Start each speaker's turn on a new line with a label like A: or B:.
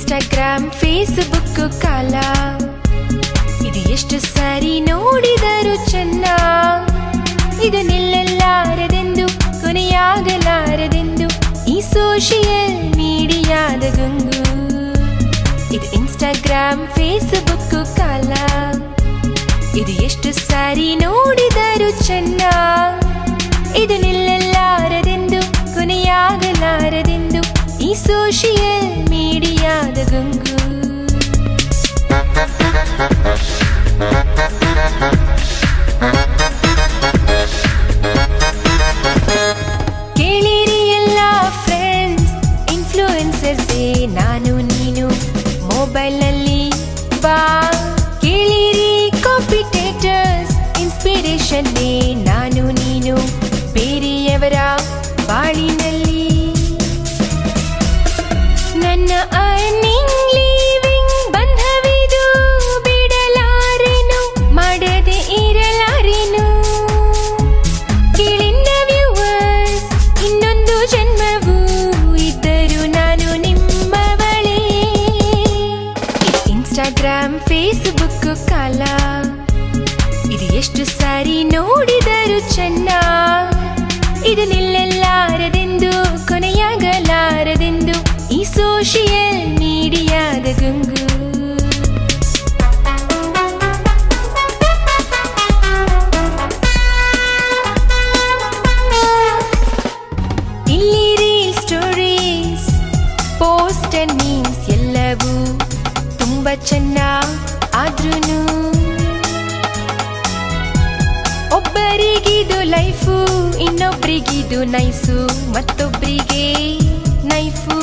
A: Instagram Facebook ಕಾಲ, ಇದು ಎಷ್ಟು ಸಾರಿ ನೋಡಿದರೂ ಚೆನ್ನ. ಇದು ನಿಲ್ಲಲಾರದೆಂದು ಕೊನೆಯಾಗಲಾರದೆಂದು ಈ ಸೋಷಿಯಲ್ ಮೀಡಿಯಾದ ಗುಂಗು. ಇದು ಇನ್ಸ್ಟಾಗ್ರಾಮ್ ಫೇಸ್ಬುಕ್ ಕಾಲ, ಇದು ಎಷ್ಟು ಸಾರಿ ನೋಡಿದರೂ ಚೆನ್ನ. ಇದು ನಿಲ್ಲಲಾರದೆಂದು ಕೊನೆಯಾಗಲಾರದೆಂದು ಈ ಸೋಷಿಯಲ್ ಮೀಡಿಯಾದ ಗುಂಗು. ಕೇಳಿರಿ ಎಲ್ಲ ಫ್ರೆಂಡ್ಸ್, ಇನ್ಫ್ಲೂಯೆನ್ಸರ್ಸೇ ನಾನು ನೀನು ಮೊಬೈಲ್ನಲ್ಲಿ ಬಾ. ಕೇಳಿರಿ ಕಾಂಪಿಟೇಟರ್ಸ್, ಇನ್ಸ್ಪಿರೇಷನ್ನೇ ನಾನು ನೀನು ಬೇರೆಯವರ ಬಾಳಿನಲ್ಲಿ. ನನ್ನ ಅರ್ನಿಂಗ್ ಲಿವಿಂಗ್ ಬಂಧವಿದು, ಬಿಡಲಾರೆನು ಮಾಡದೆ ಇರಲಾರೆನು. ಕೇಳಿನ ವ್ಯೂವರ್ಸ್, ಇನ್ನೊಂದು ಜನ್ಮವೂ ಇದ್ದರೂ ನಾನು ನಿಮ್ಮವಳೇ. ಇನ್ಸ್ಟಾಗ್ರಾಮ್ ಫೇಸ್ಬುಕ್ ಕಾಲ, ಇದು ಎಷ್ಟು ಸಾರಿ ನೋಡಿದರೂ ಚೆನ್ನ. ಇದು ನಿಲ್ಲಲಾರದೆಂದು ಕೊನೆಯಾಗಲಾರದೆಂದು ಈ ಸೋಷಿಯಲ್ ಮೀಡಿಯಾದ ಗುಂಗು. ಇಲ್ಲಿ reel stories, post and memes ಎಲ್ಲವೂ ತುಂಬ ಚೆನ್ನ. ಆದ್ರೂನು ಒಬ್ಬರಿಗಿದು ಲೈಫು, ಇನ್ನೊಬ್ರಿಗಿದು ನೈಸು, ಮತ್ತೊಬ್ರಿಗೆ ನೈಫು.